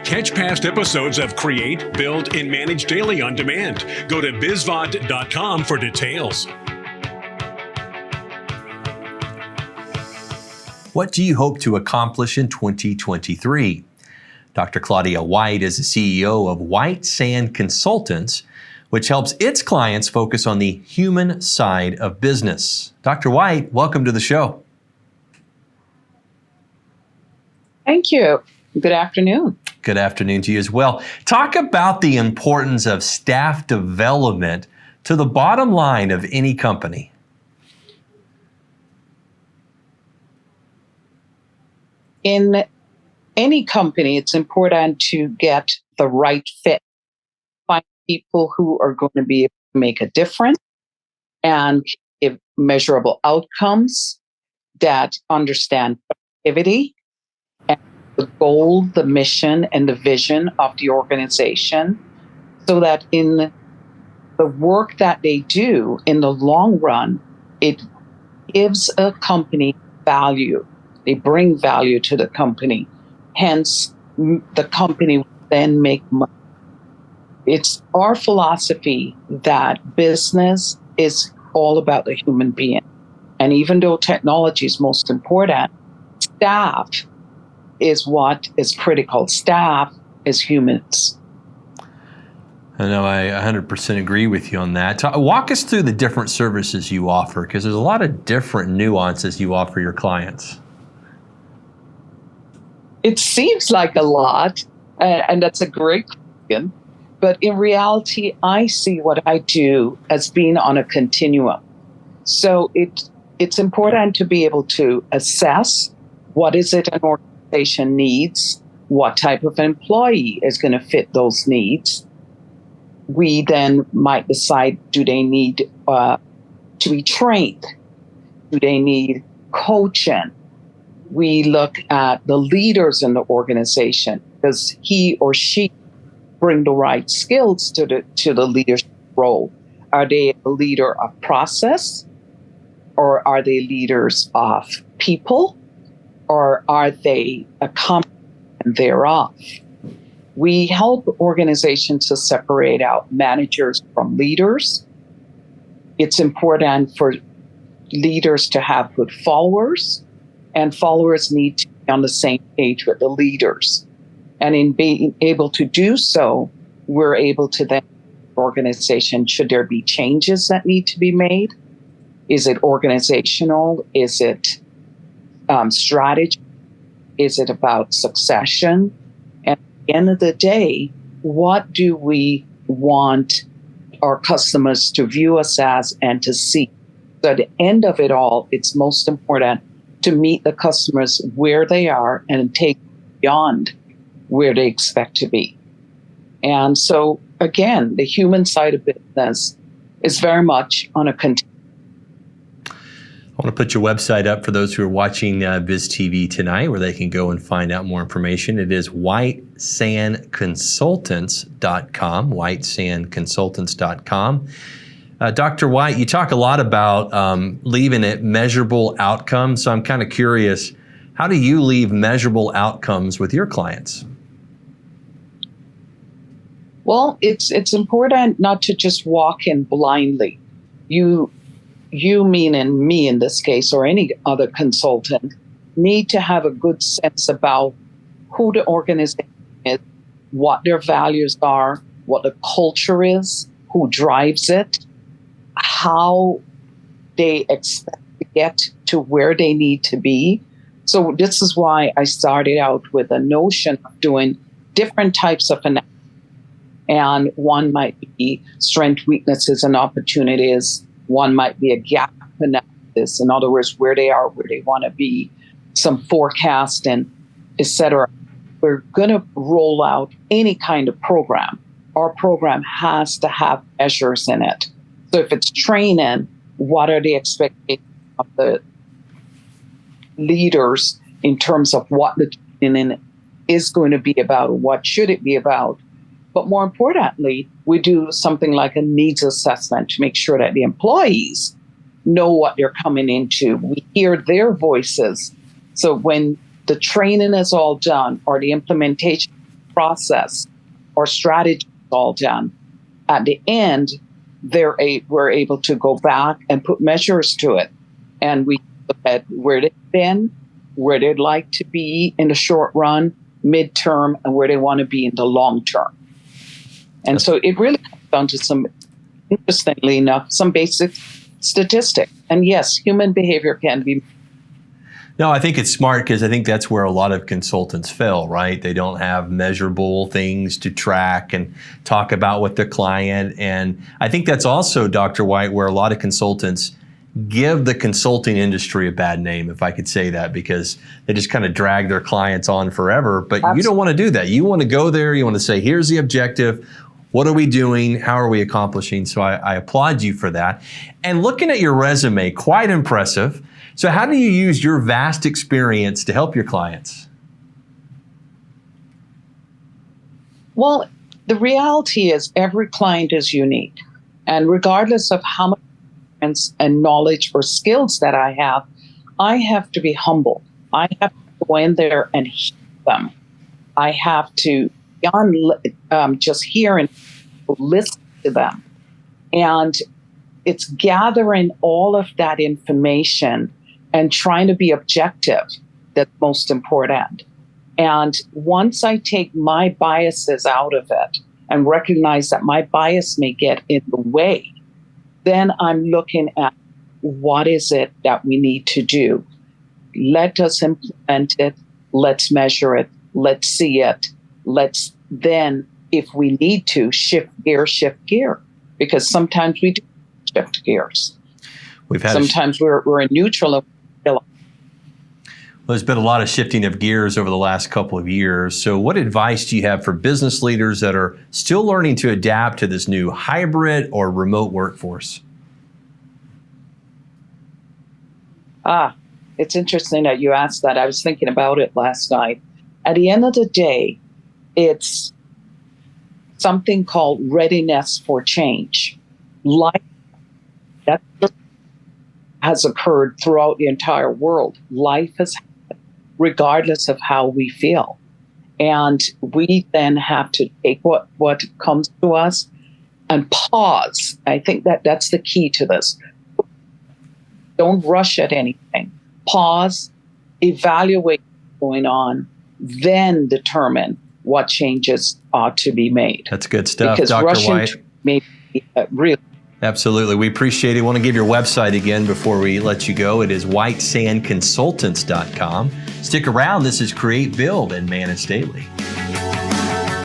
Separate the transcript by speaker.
Speaker 1: Catch past episodes of Create, Build, and Manage Daily on demand. Go to bizvod.com for details.
Speaker 2: What do you hope to accomplish in 2023? Dr. Claudia White is the CEO of White Sand Consultants, which helps its clients focus on the human side of business. Dr. White, welcome to the show.
Speaker 3: Thank you. Good afternoon.
Speaker 2: Good afternoon to you as well. Talk about the importance of staff development to the bottom line of any company.
Speaker 3: In any company, it's important to get the right fit. Find people who are going to be able to make a difference and give measurable outcomes that understand productivity and the goal, the mission, and the vision of the organization, so that in the work that they do in the long run, it gives a company value. They bring value to the company. Hence, the company will then make money. It's our philosophy that business is all about the human being. And even though technology is most important, staff is what is critical. Staff is humans.
Speaker 2: I know I 100% agree with you on that. Walk us through the different services you offer, because there's a lot of different nuances you offer your clients.
Speaker 3: It seems like a lot, and that's a great question. But in reality, I see what I do as being on a continuum. So it's important to be able to assess what is it an organization needs, what type of employee is going to fit those needs. We then might decide, do they need to be trained? Do they need coaching? We look at the leaders in the organization. Does he or she bring the right skills to the leadership role? Are they a leader of process, or are they leaders of people, or are they a combination thereof? We help organizations to separate out managers from leaders. It's important for leaders to have good followers, and followers need to be on the same page with the leaders. And in being able to do so, we're able to then organization, should there be changes that need to be made? Is it organizational? Is it strategy? Is it about succession? And at the end of the day, what do we want our customers to view us as and to see? So at the end of it all, it's most important to meet the customers where they are and take beyond where they expect to be. And so, again, the human side of business is very much on a continuum.
Speaker 2: I want to put your website up for those who are watching BizTV tonight, where they can go and find out more information. It is whitesandconsultants.com, whitesandconsultants.com. Dr. White, you talk a lot about leaving it measurable outcomes. So I'm kind of curious, how do you leave measurable outcomes with your clients?
Speaker 3: Well, it's important not to just walk in blindly. You meaning me in this case, or any other consultant, need to have a good sense about who the organization is, what their values are, what the culture is, who drives it, how they expect to get to where they need to be. So this is why I started out with a notion of doing different types of analysis. And one might be strengths, weaknesses, and opportunities. One might be a gap analysis. In other words, where they are, where they want to be, some forecasting, etc. We're going to roll out any kind of program. Our program has to have measures in it. So if it's training, what are the expectations of the leaders in terms of what the training is going to be about, what should it be about? But more importantly, we do something like a needs assessment to make sure that the employees know what they're coming into. We hear their voices. So when the training is all done or the implementation process or strategy is all done, at the end, we're able to go back and put measures to it. And we look at where they've been, where they'd like to be in the short run, midterm, and where they want to be in the long term. And so it really comes down to some, interestingly enough, some basic statistics. And yes, human behavior can be.
Speaker 2: No, I think it's smart because I think that's where a lot of consultants fail, right? They don't have measurable things to track and talk about with the client. And I think that's also, Dr. White, where a lot of consultants give the consulting industry a bad name, if I could say that, because they just kind of drag their clients on forever. But You don't want to do that. You want to go there. You want to say, here's the objective. What are we doing? How are we accomplishing? So I applaud you for that. And looking at your resume, quite impressive. So how do you use your vast experience to help your clients?
Speaker 3: Well, the reality is every client is unique. And regardless of how much experience and knowledge or skills that I have to be humble. I have to go in there and hear them. I have to beyond just hear and listen to them. And it's gathering all of that information and trying to be objective that's most important. And once I take my biases out of it and recognize that my bias may get in the way, then I'm looking at what is it that we need to do. Let us implement it. Let's measure it. Let's see it. Let's then, if we need to, shift gear. Because sometimes we do shift gears. Sometimes we're in neutral.
Speaker 2: Well, there's been a lot of shifting of gears over the last couple of years. So what advice do you have for business leaders that are still learning to adapt to this new hybrid or remote workforce?
Speaker 3: It's interesting that you asked that. I was thinking about it last night. At the end of the day, it's something called readiness for change. Life that has occurred throughout the entire world. Life has happened regardless of how we feel. And we then have to take what comes to us and pause. I think that's the key to this. Don't rush at anything. Pause, evaluate what's going on, then determine what changes ought to be made.
Speaker 2: That's good stuff,
Speaker 3: because
Speaker 2: Dr.
Speaker 3: rushing
Speaker 2: White.
Speaker 3: may be real.
Speaker 2: Absolutely. We appreciate it. I want to give your website again before we let you go. It is whitesandconsultants.com. Stick around. This is Create, Build, and Manage Daily.